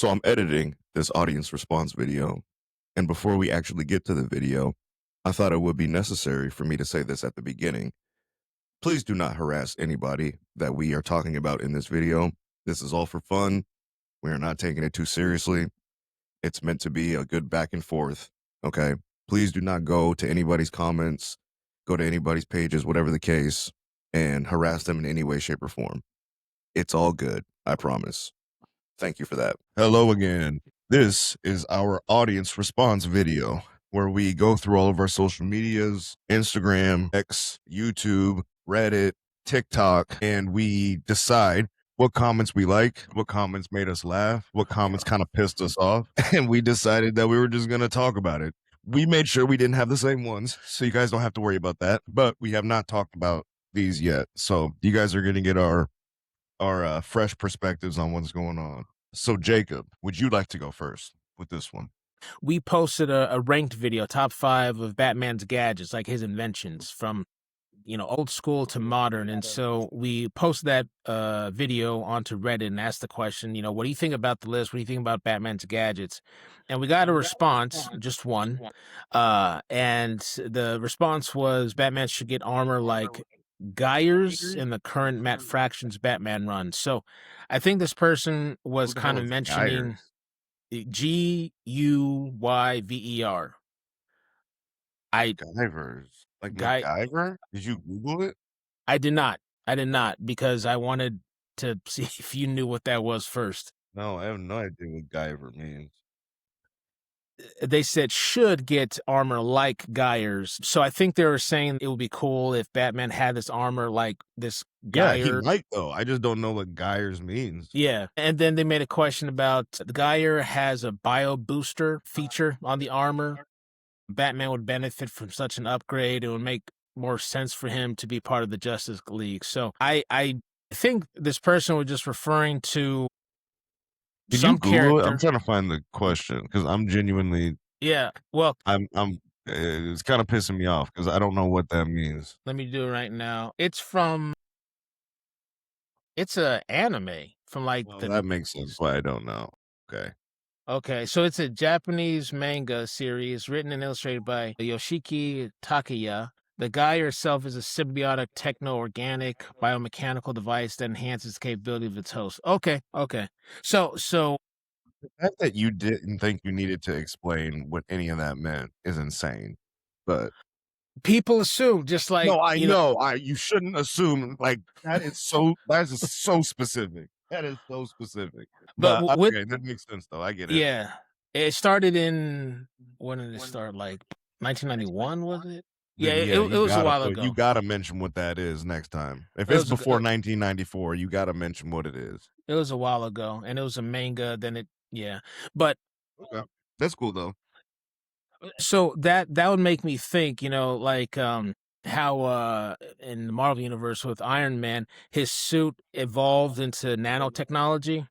So I'm editing this audience response video, and before we actually get to the video, I thought it would be necessary for me to say this at the beginning. Please do not harass anybody that we are talking about in this video. This is all for fun. We are not taking it too seriously. It's meant to be a good back and forth. Okay. Please do not go to anybody's comments, go to anybody's pages, whatever the case, and harass them in any way, shape, or form. It's all good. I promise. Thank you for that. Hello again. This is our audience response video where we go through all of our social medias, Instagram, X, YouTube, Reddit, TikTok, and we decide what comments we like, what comments made us laugh, what comments kind of pissed us off, and we decided that we were just going to talk about it. We made sure we didn't have the same ones, so you guys don't have to worry about that, but we have not talked about these yet. So you guys are going to get our fresh perspectives on what's going on. So Jacob, would you like to go first with this one? We posted a ranked video, top 5 of Batman's gadgets, like his inventions from, old school to modern. And so we posted that video onto Reddit and asked the question, what do you think about the list? What do you think about Batman's gadgets? And we got a response, just one. And the response was Batman should get armor like Geyer's in the current Matt Fraction's Batman run. So I think this person was kind of mentioning Guyver. Guyvers. Like Guy MacGyver? Did you Google it? I did not. I did not because I wanted to see if you knew what that was first. No, I have no idea what Guyver means. They said should get armor like Geyer's. So I think they were saying it would be cool if Batman had this armor like this Yeah, he Geyer. might though. I just don't know what Geyers means. Yeah. And then they made a question about the Geyer has a bio booster feature on the armor. Batman would benefit from such an upgrade. It would make more sense for him to be part of the Justice League. So I think this person was just referring to Did some you Google it? character. I'm trying to find the question because I'm genuinely Yeah. Well, it's kind of pissing me off because I don't know what that means. let me do it right now. It's a anime from like Well, the that makes sense why I don't know. Okay. Okay, so it's a Japanese manga series written and illustrated by Yoshiki Takeya. The guy herself is a symbiotic techno-organic biomechanical device that enhances the capability of its host. Okay. So The fact that you didn't think you needed to explain what any of that meant is insane. But people assume just like, no, I know. You shouldn't assume like that is so specific. That is so specific. But but with okay, that makes sense though. I get it. yeah, it started in when did it start? Like 1991, was it? Yeah, Then it, yeah, it was a while you ago. gotta mention what that is next time. If It it's was a, before 1994, you gotta mention what it is. it was a while ago, and it was a manga. But Okay. That's cool though. so that would make me think, like how in the Marvel universe with Iron Man, his suit evolved into nanotechnology.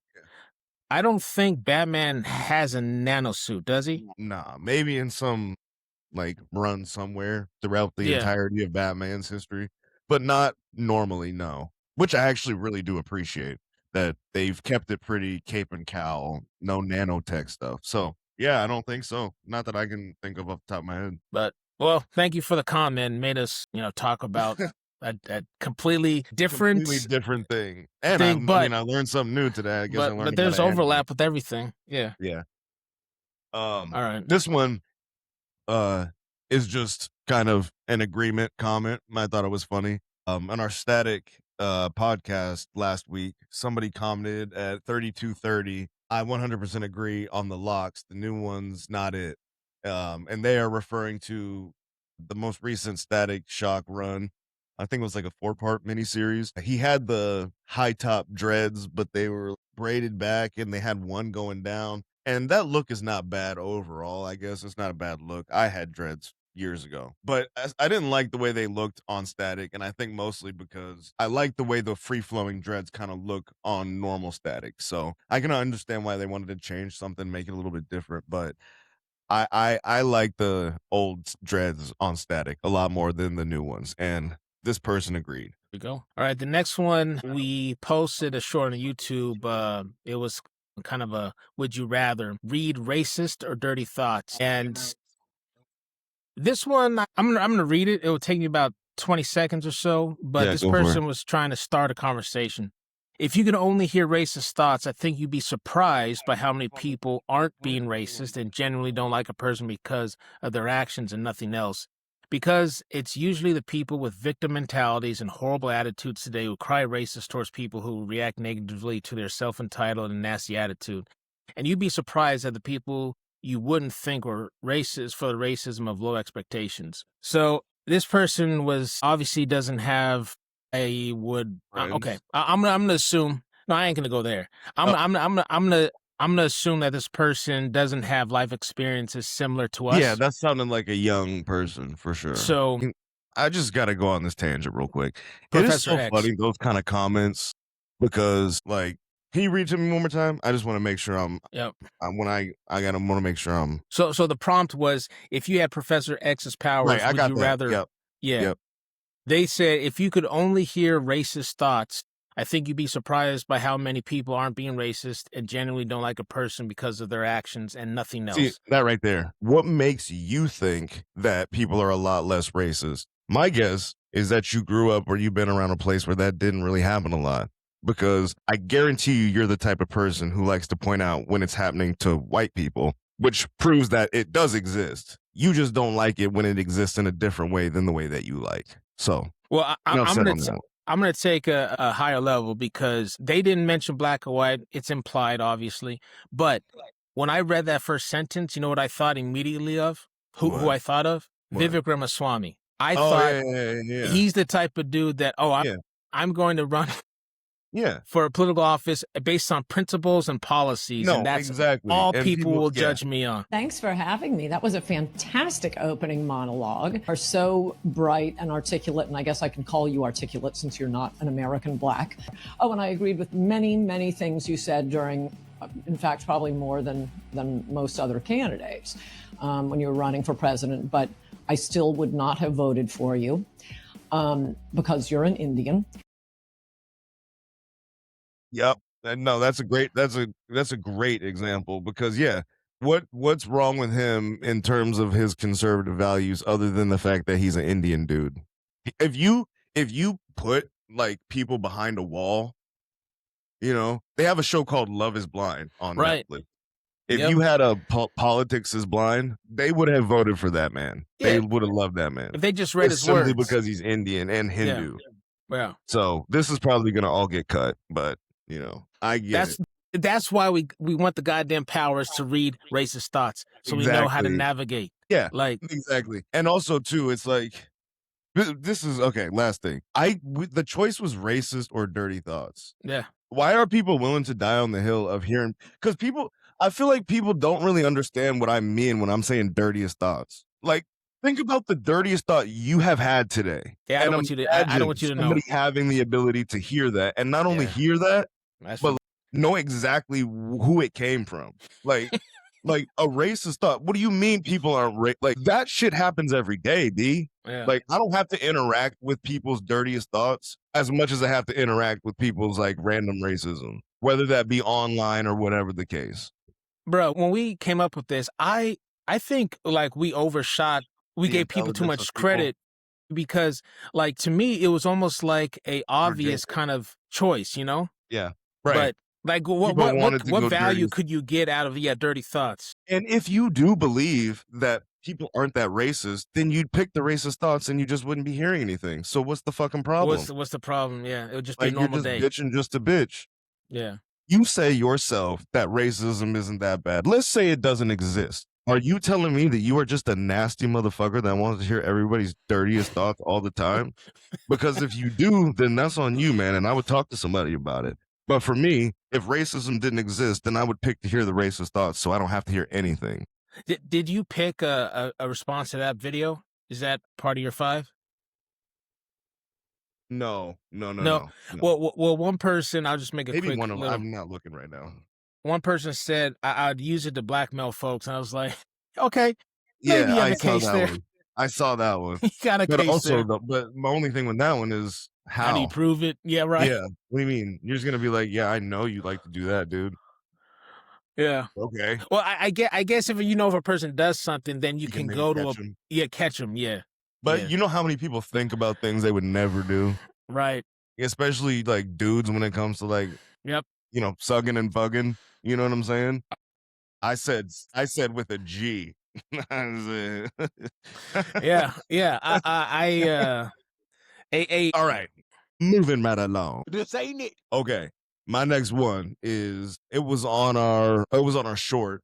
I don't think Batman has a nanosuit, does he? Nah, maybe in some like run somewhere throughout the Yeah, entirety of Batman's history, but not normally, no. Which I actually really do appreciate that they've kept it pretty cape and cowl, no nanotech stuff. So yeah, I don't think so. Not that I can think of off the top of my head. but well, thank you for the comment. Made us, talk about a completely different Completely different thing. And thing, I mean, I learned something new today. I guess I learned but about there's anime. overlap with everything. Yeah. Yeah. All right. This one is just kind of an agreement comment. I thought it was funny. On our static podcast last week, somebody commented at 3230. I 100% agree on the locks. The new one's not it. And they are referring to the most recent Static Shock run. I think it was like a 4-part miniseries. He had the high top dreads, but they were braided back and they had one going down. And that look is not bad overall. I guess it's not a bad look. I had dreads years ago, but I didn't like the way they looked on Static. And I think mostly because I like the way the free flowing dreads kind of look on normal Static. So I can understand why they wanted to change something, make it a little bit different. But I like the old dreads on Static a lot more than the new ones. And this person agreed. We go. All right, the next one we posted a short on YouTube. It was kind of a would you rather read racist or dirty thoughts. And this one, I'm gonna read it. It will take me about 20 seconds or so, but Yeah, this go for it. person was trying to start a conversation. If you could only hear racist thoughts, I think you'd be surprised by how many people aren't being racist and genuinely don't like a person because of their actions and nothing else. Because it's usually the people with victim mentalities and horrible attitudes today who cry racist towards people who react negatively to their self-entitled and nasty attitude. And you'd be surprised at the people you wouldn't think were racist for the racism of low expectations. So this person was obviously doesn't have a would okay. Friends. I'm gonna assume no, I ain't gonna go there. Oh, I'm gonna assume that this person doesn't have life experiences similar to yeah, us. that sounded like a young person for sure. So I just gotta go on this tangent real quick. It is Professor so X. funny, those kind of comments, because, like, can you read to me one more time? I just wanna make sure Yep. when I gotta wanna make sure I'm So the prompt was if you had Professor X's right, powers, I would got you that. rather Yep, yeah. yep. They said if you could only hear racist thoughts, I think you'd be surprised by how many people aren't being racist and genuinely don't like a person because of their actions and nothing See, else. that right there. What makes you think that people are a lot less racist? My guess is that you grew up or you've been around a place where that didn't really happen a lot. Because I guarantee you're the type of person who likes to point out when it's happening to white people, which proves that it does exist. You just don't like it when it exists in a different way than the way that you like. So, Well, enough said on that. I'm gonna take a higher level because they didn't mention black or white. It's implied, obviously, but when I read that first sentence, you know what I thought immediately of? Who What? I thought of? What? Vivek Ramaswamy. I Oh, thought yeah. he's the type of dude that Yeah. I'm going to run Yeah. for a political office based on principles and policies, and No, that's exactly. all And people people, will yeah. judge me on. Thanks for having me. That was a fantastic opening monologue. Are so bright and articulate, and I guess I can call you articulate since you're not an American black. Oh, and I agreed with many, many things you said during, in fact, probably more than most other candidates when you were running for president. But I still would not have voted for you because you're an Indian. Yep. And no, that's a great example because yeah, what's wrong with him in terms of his conservative values other than the fact that he's an Indian dude? If you put like people behind a wall, they have a show called Love is Blind on Right. Netflix. If Yep. you had a Politics is Blind, they would have voted for that man. They Yeah. would have loved that man. If they just read It's his simply words. because he's Indian and Hindu. Yeah. So this is probably gonna all get cut, but I get it. That's why we want the goddamn powers to read racist thoughts so we know how to Exactly. navigate. Yeah, Like, exactly. And also too, it's like this is okay. Last thing, the choice was racist or dirty thoughts. yeah. Why are people willing to die on the hill of hearing? Because I feel like people don't really understand what I mean when I'm saying dirtiest thoughts. Like, think about the dirtiest thought you have had today. Yeah, I don't want you to I don't want you to know. Somebody having the ability to hear that, and not only Yeah. hear that, That's but know exactly who it came from. Like, like a racist thought. What do you mean people aren't like that? Shit happens every day, D. yeah. Like, I don't have to interact with people's dirtiest thoughts as much as I have to interact with people's like random racism, whether that be online or whatever the case. Bro, when we came up with this, I think like we overshot. We The gave people too intelligence much of people. credit because like to me it was almost like a obvious Ridiculous. kind of choice, Yeah, right. But like what People wanted to what go value dirty. could you get out of dirty thoughts? And if you do believe that people aren't that racist, then you'd pick the racist thoughts and you just wouldn't be hearing anything. So what's the fucking problem? What's the problem? Yeah, it would just be a Like, you're normal just day. bitching just to bitch. Yeah. You say yourself that racism isn't that bad. Let's say it doesn't exist. Are you telling me that you are just a nasty motherfucker that wants to hear everybody's dirtiest thoughts all the time? Because if you do, then that's on you, man. And I would talk to somebody about it. But for me, if racism didn't exist, then I would pick to hear the racist thoughts so I don't have to hear anything. Did you pick a response to that video? Is that part of your 5? No. Well, one person, I'll just make a Maybe quick one of them. little, I'm not looking right now. one person said I'd use it to blackmail folks, and I was like, okay, maybe Yeah, you have I a saw case that there. one. I saw that one. You got a But case also, there. but my only thing with that one is How how. do you prove it? Yeah, right. Yeah. What do you mean? You're just gonna be like, yeah, I know you like to do that, dude. Yeah. Okay. Well, I guess if you know if a person does something, then you You can can maybe go to catch them. catch them. Yeah. But Yeah. you know how many people think about things they would never do? Right. Especially like dudes when it comes to like, Yep. sugging and bugging. You know what I'm saying? I said with a G. I said- Yeah. Yeah. A All right. Moving right along. This ain't it. Okay. My next one is it was on our short,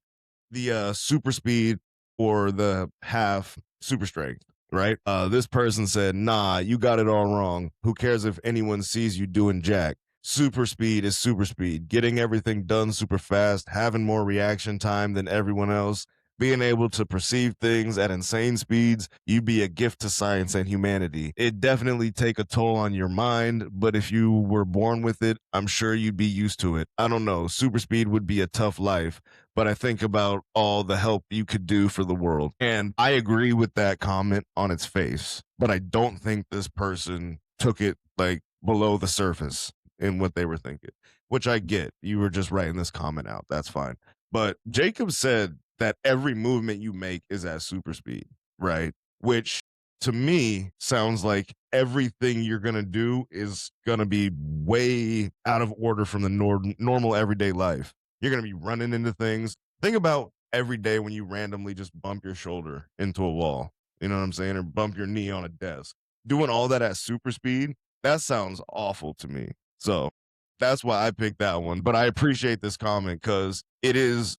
the super speed or the half super strength, right? This person said, "Nah, you got it all wrong. Who cares if anyone sees you doing jack? Super speed is super speed. Getting everything done super fast, having more reaction time than everyone else, being able to perceive things at insane speeds, you'd be a gift to science and humanity. It definitely take a toll on your mind, but if you were born with it, I'm sure you'd be used to it. I don't know, super speed would be a tough life, but I think about all the help you could do for the world." And I agree with that comment on its face, but I don't think this person took it like below the surface in what they were thinking, which I get. You were just writing this comment out. That's fine. But Jacob said that every movement you make is at super speed, right? Which to me sounds like everything you're going to do is going to be way out of order from the normal everyday life. You're going to be running into things. Think about every day when you randomly just bump your shoulder into a wall, you know what I'm saying? Or bump your knee on a desk. Doing all that at super speed, that sounds awful to me. So that's why I picked that one. But I appreciate this comment because it is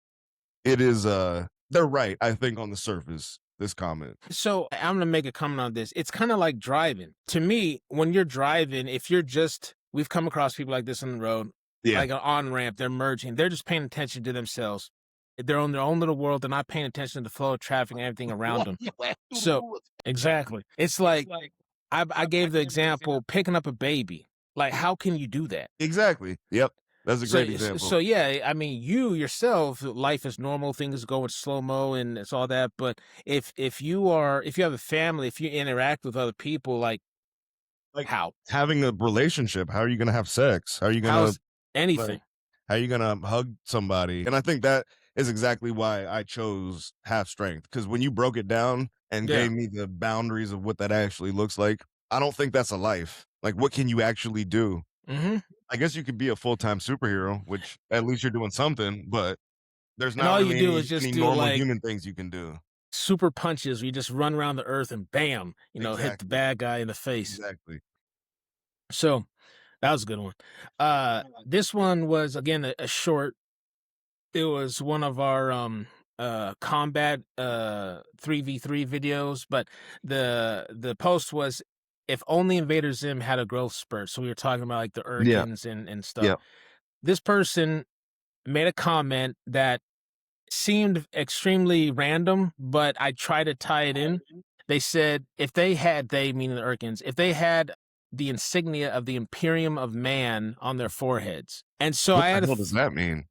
they're right, I think, on the surface, this comment. So I'm gonna make a comment on this. It's kind of like driving. To me, when you're driving, if you're just we've come across people like this on the road, Yeah. like an on ramp, they're merging, they're just paying attention to themselves. They're on their own little world. They're not paying attention to the flow of traffic and everything around them. So exactly, it's like I gave the example picking up a baby. Like, how can you do that? Exactly. Yep. That's a great example. So yeah, I mean, you yourself, life is normal, things go in slow mo, and it's all that. But if you have a family, if you interact with other people, like Like how having a relationship, how are you gonna have sex? How are you gonna how's anything? like how are you gonna hug somebody? And I think that is exactly why I chose half strength. Because when you broke it down and Yeah. gave me the boundaries of what that actually looks like, I don't think that's a life. Like, what can you actually do? Hmm. I guess you could be a full-time superhero, which at least you're doing something, but there's And not all you really do is any just do normal like human things you can do. super punches. Where you just run around the earth and bam, hit the Exactly. bad guy in the face. Exactly. So that was a good one. This one was again a short. It was one of our combat 3v3 videos, but the post was if only Invader Zim had a growth spurt. So we were talking about like the Yeah. Urkins and stuff. Yeah. This person made a comment that seemed extremely random, but I tried to tie it in. They said if they meaning the Urkins, if they had the insignia of the Imperium of Man on their foreheads. And so What I the had hell does that mean?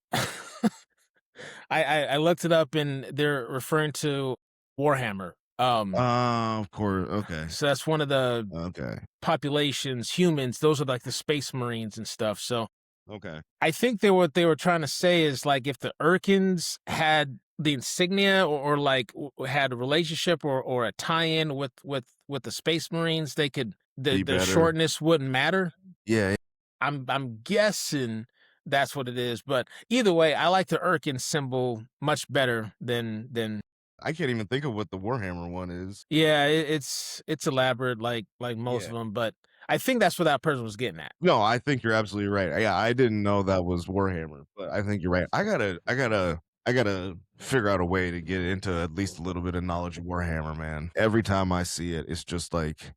I looked it up and they're referring to Warhammer. Of course. Okay. So that's one of the Okay. populations, humans, those are like the space marines and stuff. So Okay. I think what they were trying to say is like if the Urkins had the insignia or like had a relationship or a tie-in with the space marines, they could Be the better. shortness wouldn't matter. Yeah. I'm guessing that's what it is, but either way, I like the Urkin symbol much better than I can't even think of what the Warhammer one is. yeah, it's elaborate like most Yeah. of them, but I think that's what that person was getting at. No, I think you're absolutely right. Yeah, I didn't know that was Warhammer, but I think you're right. I gotta figure out a way to get into at least a little bit of knowledge of Warhammer, man. Every time I see it, it's just like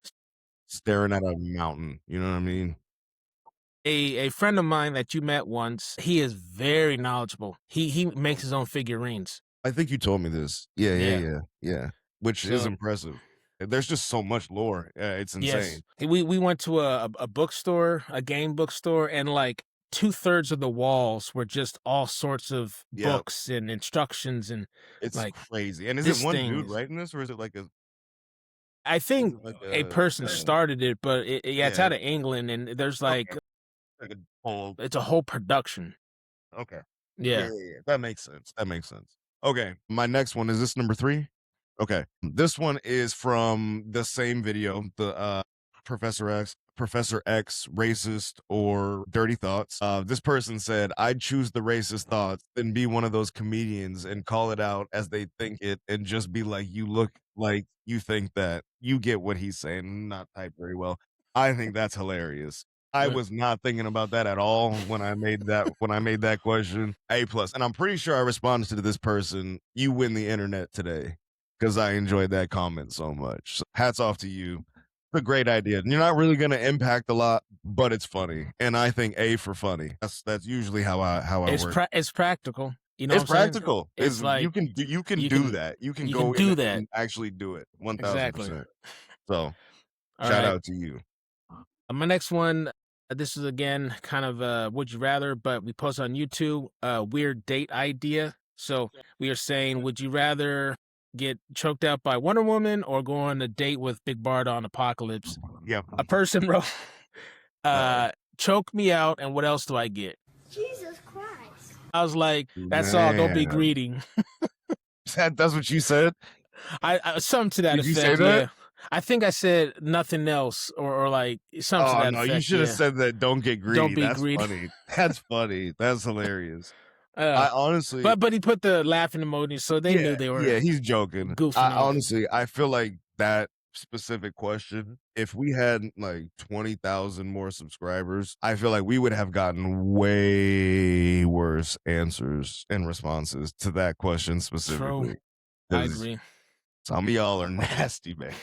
staring at a mountain. You know what I mean? A friend of mine that you met once, he is very knowledgeable. He makes his own figurines. I think you told me this. Yeah, yeah, Yeah. yeah, yeah. Which is So impressive. There's just so much lore. It's yes, insane. we went to a bookstore, a game bookstore, and like 2/3 of the walls were just all sorts of Yeah, books and instructions and it's like crazy. And is it this one thing dude is. writing this, or is it like a? I Is think it like a person started it, but yeah, it's yeah? out of England, and there's like Okay, like a whole. it's a whole production. Okay. Yeah. That makes sense. That makes sense. Okay, my next one is this number 3? Okay, this one is from the same video, the Professor X, racist or dirty thoughts. This person said, "I'd choose the racist thoughts than be one of those comedians and call it out as they think it, and just be like, you look like you think that." You get what he's saying. Not typed very well. I think that's hilarious. I Right. was not thinking about that at all when I made that question. A plus, and I'm pretty sure I responded to this person. You win the internet today because I enjoyed that comment so much. So hats off to you. It's a great idea. You're not really going to impact a lot, but it's funny, and I think A for funny. That's usually how I work. It's practical. You know It's what I'm saying? practical. It's Is like you can you do can that. You can you can go in do that. and actually do it. Exactly. 1000%. So All shout right. out to you. My next one, this is again kind of would you rather, but we post on YouTube, weird date idea. So we are saying, would you rather get choked out by Wonder Woman or go on a date with Big Barda on Apocalypse? Yeah. A person wrote, choke me out, and what else do I get? Jesus Christ. I was like, that's all. Don't be Man. greedy. That's what you said? I something to that Did you effect. say that? Yeah. I think I said nothing else or like something to Oh that no, effect. you should have yeah. said that. Don't get greedy. Don't be That's greedy. funny. That's funny. That's hilarious. I honestly, but he put the laughing emoji, so they knew they were he's joking. goofing I off. honestly, I feel like that specific question, if we had like 20,000 more subscribers, I feel like we would have gotten way worse answers and responses to that question specifically. I 'Cause agree. some of y'all are nasty, man.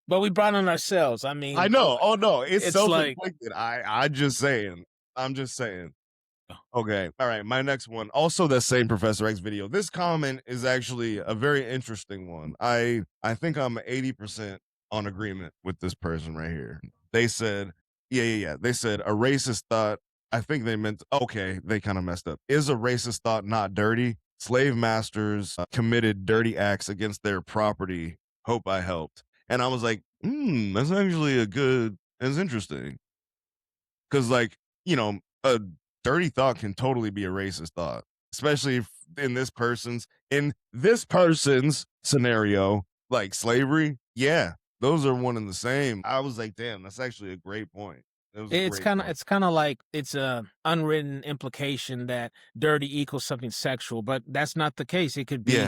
But we brought on ourselves. I mean, I know. Oh no, it's it's like self-inflicted. I'm just saying. I'm just saying. Oh. Okay. All right. My next one, also that same Professor X video. This comment is actually a very interesting one. I think I'm 80% on agreement with this person right here. They said, yeah. They said a racist thought. I think they meant, okay, they kind of messed up. Is a racist thought not dirty? Slave masters committed dirty acts against their property. Hope I helped. And I was like, that's actually it's interesting. Cause like, a dirty thought can totally be a racist thought, especially if in this person's scenario, like slavery. Yeah, those are one and the same. I was like, damn, that's actually a great point. it's kind of like it's a unwritten implication that dirty equals something sexual, but that's not the case. It could be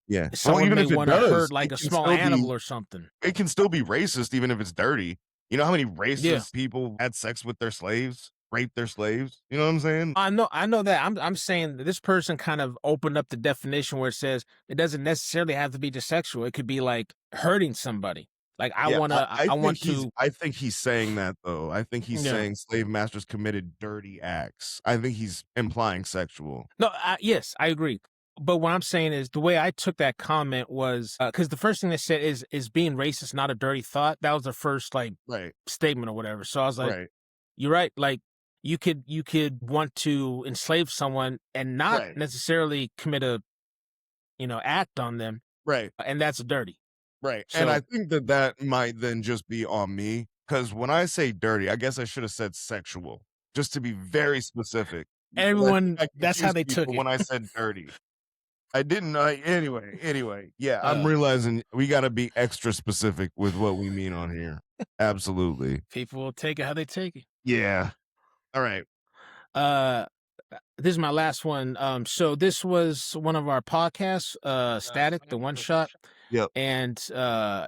yeah. someone even may if it want to does, hurt like it a can small still be- animal or something. It can still be racist even if it's dirty. You know how many racist Yeah. people had sex with their slaves, raped their slaves? You know what I'm saying? I know that. I'm saying that this person kind of opened up the definition where it says it doesn't necessarily have to be just sexual. It could be like hurting somebody. Like I think he's saying that though. I think he's saying slave masters committed dirty acts. I think he's implying sexual. No, yes, I agree. But what I'm saying is the way I took that comment was because the first thing they said is being racist not a dirty thought. That was the first like Right. statement or whatever. So I was like, Right. you're right. Like you could want to enslave someone and not Right. necessarily commit a act on them, Right. and that's dirty. Right. So- And I think that might then just be on me. Because when I say dirty, I guess I should have said sexual. Just to be very specific. Because Everyone, I that's how confused they took people it. when I said dirty. I didn't know. Anyway. Yeah, I'm Uh. realizing we got to be extra specific with what we mean on here. Absolutely. People will take it how they take it. Yeah. All right. This is my last one. So this was one of our podcasts, Static, the one shot. Yep. And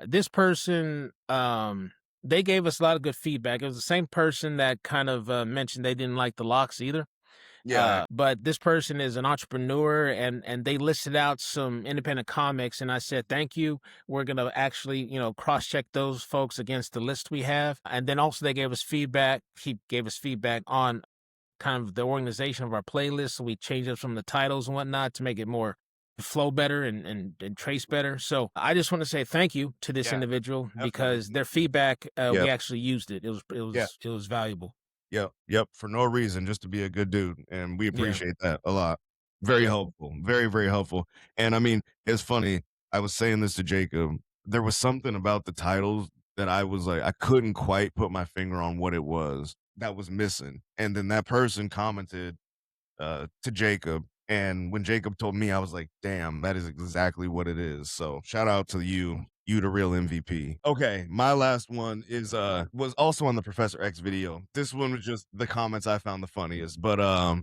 this person, they gave us a lot of good feedback. It was the same person that kind of mentioned they didn't like the locks either. Yeah. But this person is an entrepreneur and they listed out some independent comics, and I said, thank you. We're going to actually, cross-check those folks against the list we have. And then also they gave us feedback. He gave us feedback on kind of the organization of our playlist. So we changed up some of the titles and whatnot to make it more flow better and trace better. So I just want to say thank you to this individual because their feedback, we actually used it. It was valuable. Yep. For no reason, just to be a good dude. And we appreciate that a lot. Very helpful. Very, very helpful. And I mean, it's funny. I was saying this to Jacob. There was something about the titles that I was like, I couldn't quite put my finger on what it was that was missing. And then that person commented to Jacob. And when Jacob told me, I was like, damn, that is exactly what it is. So shout out to you, the real MVP. Okay, my last one is was also on the Professor X video. This one was just the comments I found the funniest, but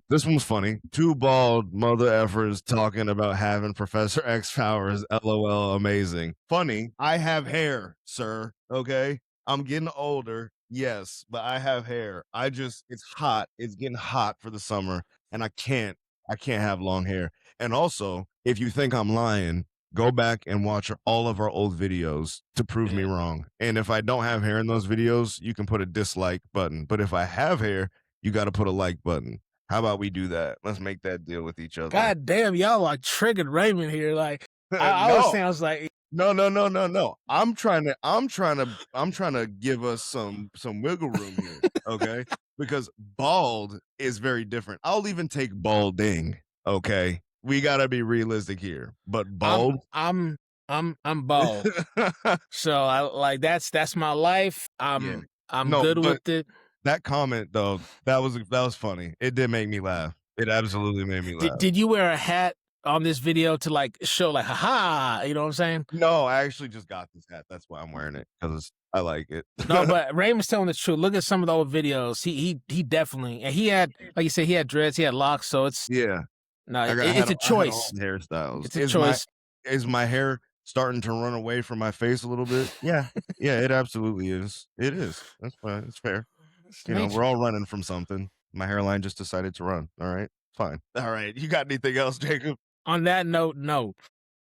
this one was funny. Two bald mother effers talking about having Professor X powers. LOL, amazing. Funny. I have hair, sir. Okay, I'm getting older. Yes, but I have hair. It's hot. It's getting hot for the summer, and I can't have long hair. And also, if you think I'm lying, go back and watch all of our old videos to prove me wrong. And if I don't have hair in those videos, you can put a dislike button. But if I have hair, you got to put a like button. How about we do that? Let's make that deal with each other. God damn, y'all like triggered Raymond here. Like I was saying, I was like, no. I'm trying to give us some wiggle room here, okay? Because bald is very different. I'll even take balding, okay? We gotta be realistic here. But bald, I'm bald. So I like that's my life. I'm good with it. That comment though, that was funny. It did make me laugh. It absolutely made me laugh. Did you wear a hat on this video to like show like, haha, you know what I'm saying? No, I actually just got this hat. That's why I'm wearing it, because I like it. No, but Raymond's telling the truth. Look at some of the old videos. He definitely, and he had, like you said, he had dreads, he had locks. So it's it's a choice. Hairstyles. It's a choice. Is my hair starting to run away from my face a little bit? Yeah, it absolutely is. It is. That's fine. It's fair. We're all running from something. My hairline just decided to run. All right, fine. All right, you got anything else, Jacob? On that note, no.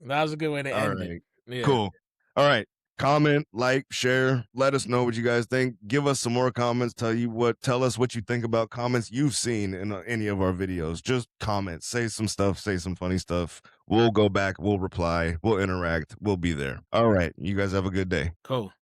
That was a good way to end it. Yeah. Cool. All right. Comment, like, share. Let us know what you guys think. Give us some more comments. Tell us what you think about comments you've seen in any of our videos. Just comment. Say some stuff. Say some funny stuff. We'll go back. We'll reply. We'll interact. We'll be there. All right. You guys have a good day. Cool.